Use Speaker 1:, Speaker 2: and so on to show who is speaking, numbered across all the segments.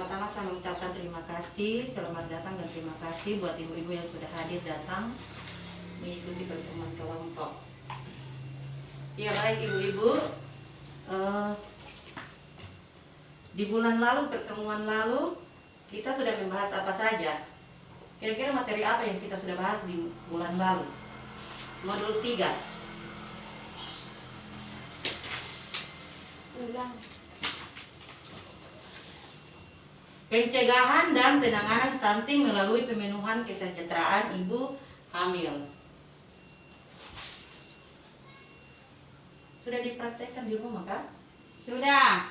Speaker 1: pertama-tama saya mengucapkan terima kasih, selamat datang dan terima kasih buat ibu-ibu yang sudah hadir datang mengikuti pertemuan kelompok. Ya baik ibu-ibu, di bulan lalu, pertemuan lalu, kita sudah membahas apa saja? Kira-kira materi apa yang kita sudah bahas di bulan lalu? Modul 3.
Speaker 2: Ulang.
Speaker 1: Pencegahan dan penanganan stunting melalui pemenuhan kesejahteraan ibu hamil. Sudah dipraktekkan di rumah kan?
Speaker 2: Sudah.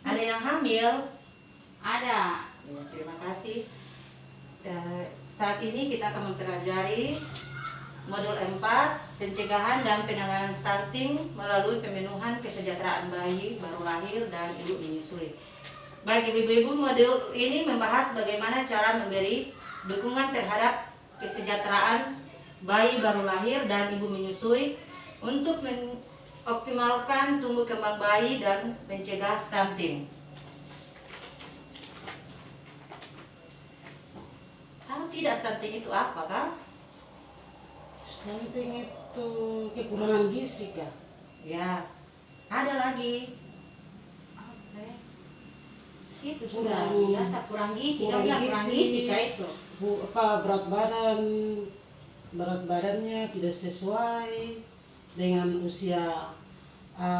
Speaker 1: Ada yang hamil?
Speaker 2: Ada.
Speaker 1: Ya, terima kasih. Saat ini kita akan mempelajari modul 4, pencegahan dan penanganan stunting melalui pemenuhan kesejahteraan bayi baru lahir dan ibu menyusui. Baik ibu-ibu, modul ini membahas bagaimana cara memberi dukungan terhadap kesejahteraan bayi baru lahir dan ibu menyusui untuk mengoptimalkan tumbuh kembang bayi dan mencegah stunting. Tahu tidak stunting itu apa kan?
Speaker 3: Stunting itu kekurangan gizi kah?
Speaker 1: Ya, ada lagi.
Speaker 2: Itu sudah biasa kurang gizi. Kamu bilang kurang gizi kah itu?
Speaker 3: Berat badannya tidak sesuai dengan usia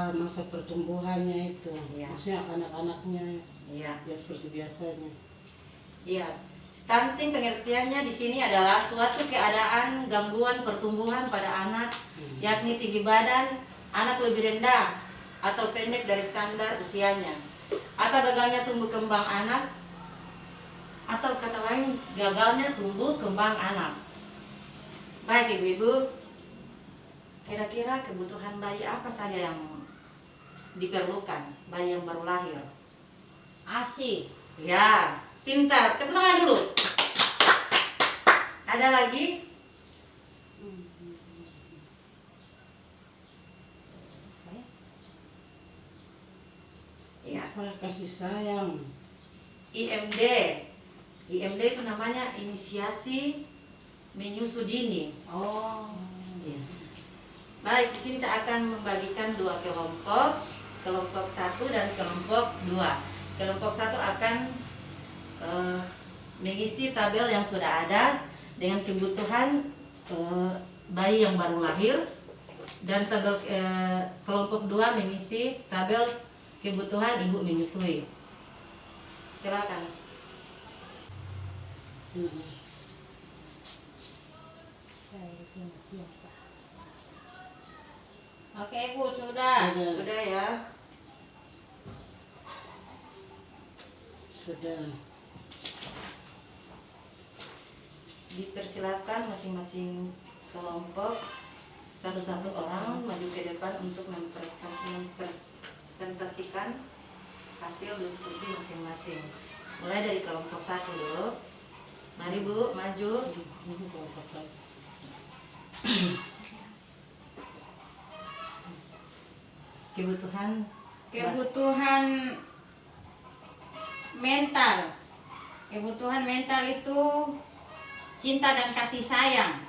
Speaker 3: masa pertumbuhannya itu.
Speaker 1: Ya.
Speaker 3: Maksudnya anak-anaknya
Speaker 1: Iya.
Speaker 3: ya seperti biasanya.
Speaker 1: Iya. Stunting pengertiannya di sini adalah suatu keadaan gangguan pertumbuhan pada anak, yakni tinggi badan anak lebih rendah atau pendek dari standar usianya, atau gagalnya tumbuh kembang anak, atau kata lain gagalnya tumbuh kembang anak. Baik ibu-ibu, kira-kira kebutuhan bayi apa saja yang diperlukan bayi yang baru lahir?
Speaker 2: ASI.
Speaker 1: Ya, pintar. Tepuk tangan dulu. Ada lagi? Ya,
Speaker 3: Kasih sayang.
Speaker 1: IMD. IMD itu namanya inisiasi menyusu dini.
Speaker 2: Oh.
Speaker 1: Ya. Baik, di sini saya akan membagikan 2 kelompok, kelompok 1 dan kelompok 2. Kelompok 1 akan mengisi tabel yang sudah ada dengan kebutuhan bayi yang baru lahir, dan tabel kelompok 2 mengisi tabel kebutuhan ibu menyusui. Silakan.
Speaker 2: Oke Bu, sudah.
Speaker 1: Sudah ya.
Speaker 3: Sudah.
Speaker 1: Dipersilakan masing-masing kelompok satu-satu orang maju ke depan untuk mempresentasikan hasil diskusi masing-masing. Mulai dari kelompok 1 dulu. Mari Bu, maju.
Speaker 2: Kebutuhan mental. Kebutuhan mental itu cinta dan kasih sayang.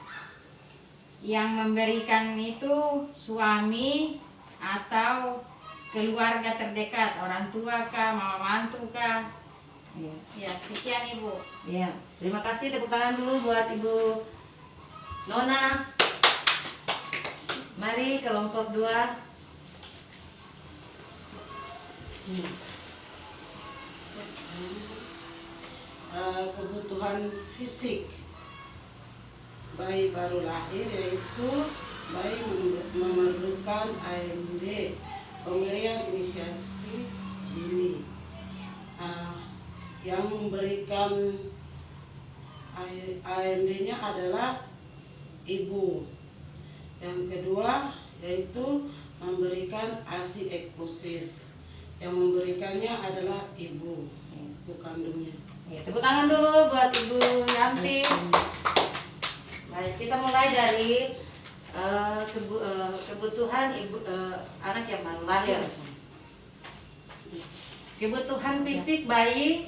Speaker 2: Yang memberikan itu suami atau keluarga terdekat, orang tua kah, mama mantu kah. Ya, sekian Ibu.
Speaker 1: Ya, terima kasih. Tepuk tangan dulu buat Ibu Nona. Mari kelompok 2.
Speaker 3: Kebutuhan fisik bayi baru lahir, yaitu bayi memerlukan AMD, pemberian inisiasi dini. Yang memberikan AMD-nya adalah ibu. Yang kedua yaitu memberikan ASI eksklusif. Yang memberikannya adalah ibu kandungnya.
Speaker 1: Ya, tepuk tangan dulu buat Ibu Yanti. Baik, kita mulai dari kebutuhan anak yang baru lahir. Kebutuhan fisik bayi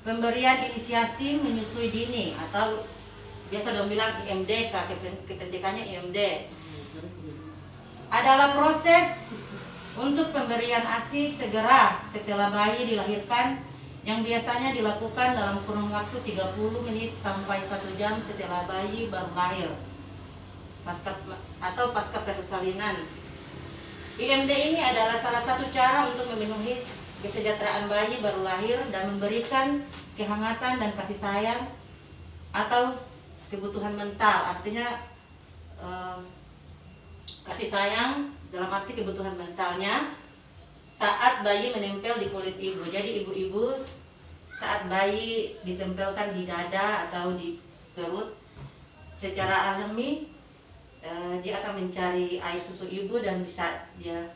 Speaker 1: pemberian inisiasi menyusui dini atau biasa dong bilang IMD, kependekannya IMD, adalah proses untuk pemberian ASI segera setelah bayi dilahirkan yang biasanya dilakukan dalam kurun waktu 30 menit sampai 1 jam setelah bayi baru lahir pasca persalinan. IMD ini adalah salah satu cara untuk memenuhi kesejahteraan bayi baru lahir dan memberikan kehangatan dan kasih sayang atau kebutuhan mental, artinya kasih sayang dalam arti kebutuhan mentalnya saat bayi menempel di kulit ibu. Jadi ibu-ibu saat bayi ditempelkan di dada atau di perut, secara alami dia akan mencari air susu ibu dan bisa dia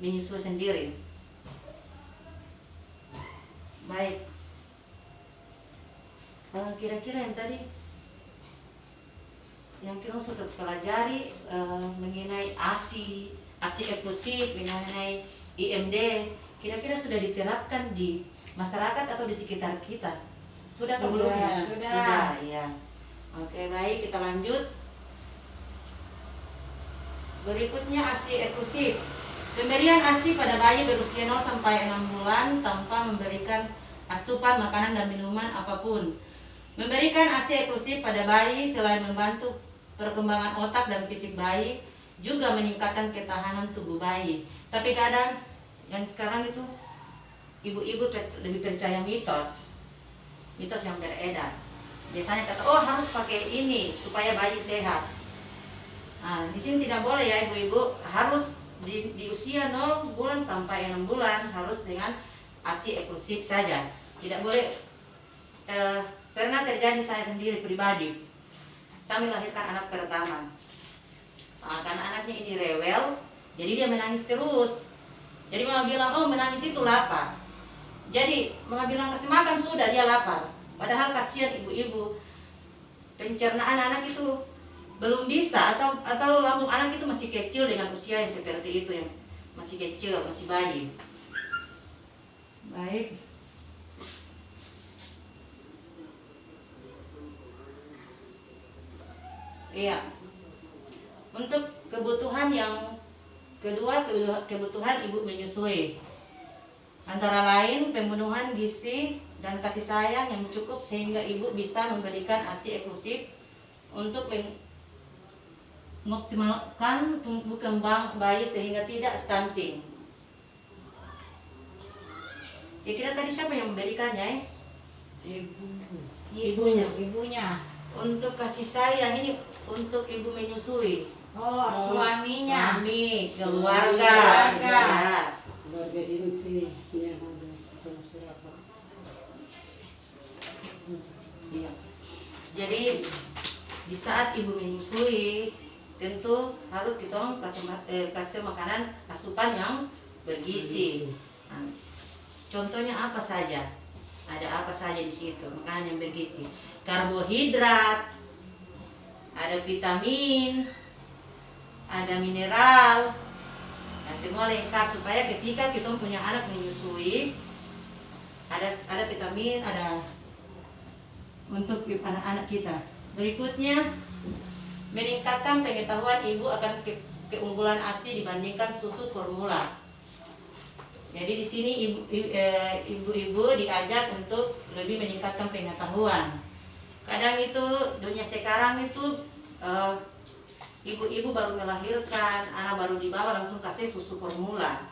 Speaker 1: menyusui sendiri. Baik, kira-kira yang tadi yang kita sudah pelajari mengenai ASI eksklusif, mengenai IMD, kira-kira sudah diterapkan di masyarakat atau di sekitar kita? Sudah atau belum ya? Sudah, ya. Oke, baik, kita lanjut. Berikutnya ASI eksklusif. Pemberian ASI pada bayi berusia 0 sampai 6 bulan tanpa memberikan asupan makanan dan minuman apapun. Memberikan ASI eksklusif pada bayi selain membantu perkembangan otak dan fisik bayi, juga meningkatkan ketahanan tubuh bayi. Tapi kadang yang sekarang itu ibu-ibu lebih percaya mitos yang beredar. Biasanya kata, oh harus pakai ini supaya bayi sehat. Nah, di sini tidak boleh ya ibu-ibu, harus di usia 0 bulan sampai 6 bulan harus dengan ASI eksklusif saja. Tidak boleh. Pernah terjadi saya sendiri pribadi, saya melahirkan anak pertama. Karena anaknya ini rewel, jadi dia menangis terus. Jadi mama bilang, oh menangis itu lapar. Jadi mama bilang kasih makan, sudah dia lapar. Padahal kasihan ibu-ibu, pencernaan anak itu belum bisa, atau lambung anak itu masih kecil dengan usia yang seperti itu, yang masih kecil, masih bayi. Baik. Iya. Untuk kebutuhan yang kedua, kebutuhan ibu menyusui, antara lain pemenuhan gizi dan kasih sayang yang cukup sehingga ibu bisa memberikan ASI eksklusif untuk mengoptimalkan tumbuh kembang bayi sehingga tidak stunting. Kira-kira tadi siapa yang memberikannya?
Speaker 2: Ibunya.
Speaker 1: Untuk kasih sayang ini untuk ibu menyusui.
Speaker 2: Oh, suaminya.
Speaker 1: Suami, keluarga. Ya.
Speaker 3: Keluarga inti yang ada masyarakat.
Speaker 1: Iya. Jadi di saat ibu menyusui tentu harus kita kasih makanan asupan yang bergizi. Nah, contohnya apa saja? Ada apa saja di situ makanan yang bergizi? Karbohidrat, ada vitamin, ada mineral, nah, semua lengkap supaya ketika kita punya anak menyusui ada vitamin, ada untuk anak-anak kita. Berikutnya, meningkatkan pengetahuan ibu akan keunggulan ASI dibandingkan susu formula. Jadi di sini ibu-ibu diajak untuk lebih meningkatkan pengetahuan. Kadang itu dunia sekarang itu ibu-ibu baru melahirkan, anak baru dibawa langsung kasih susu formula.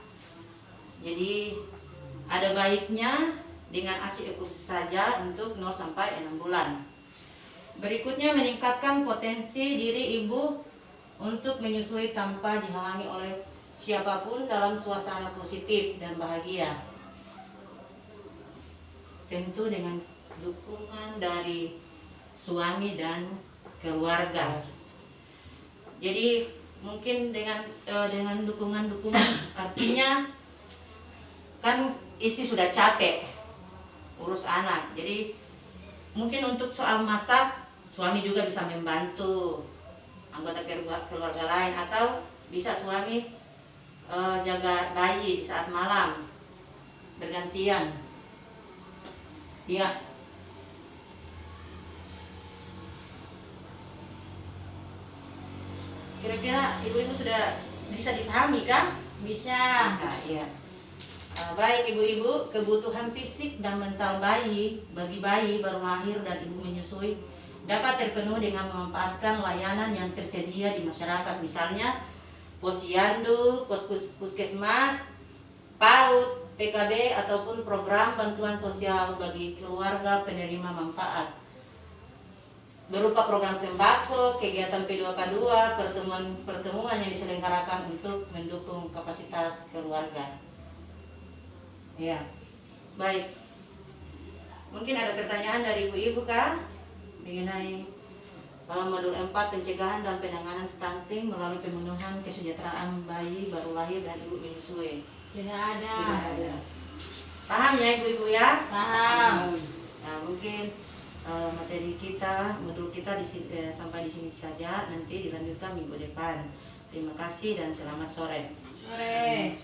Speaker 1: Jadi ada baiknya dengan ASI eksklusif saja untuk 0 sampai 6 bulan. Berikutnya, meningkatkan potensi diri ibu untuk menyusui tanpa dihalangi oleh siapapun dalam suasana positif dan bahagia. Tentu dengan dukungan dari suami dan keluarga. Jadi mungkin dengan dukungan artinya kan istri sudah capek urus anak. Jadi mungkin untuk soal masak suami juga bisa membantu anggota keluarga lain, atau bisa suami jaga bayi di saat malam bergantian. Iya. Kira-kira ibu-ibu sudah bisa dipahami kan?
Speaker 2: Bisa.
Speaker 1: Bisa, ya. Baik ibu-ibu, kebutuhan fisik dan mental bayi bagi bayi baru lahir dan ibu menyusui dapat terpenuhi dengan memanfaatkan layanan yang tersedia di masyarakat, misalnya posyandu, puskesmas, PAUD, PKB, ataupun program bantuan sosial bagi keluarga penerima manfaat berupa program sembako, kegiatan P2K2, pertemuan yang diselenggarakan untuk mendukung kapasitas keluarga. Ya, baik. Mungkin ada pertanyaan dari ibu-ibu kah mengenai modul 4 pencegahan dan penanganan stunting melalui pemenuhan kesejahteraan bayi baru lahir dan ibu menyusui.
Speaker 2: Tidak ada.
Speaker 1: Tidak ada. Paham ya ibu-ibu ya?
Speaker 2: Paham.
Speaker 1: Nah, mungkin materi kita, modul kita sampai di sini saja. Nanti dilanjutkan minggu depan. Terima kasih dan selamat sore.
Speaker 2: Sore.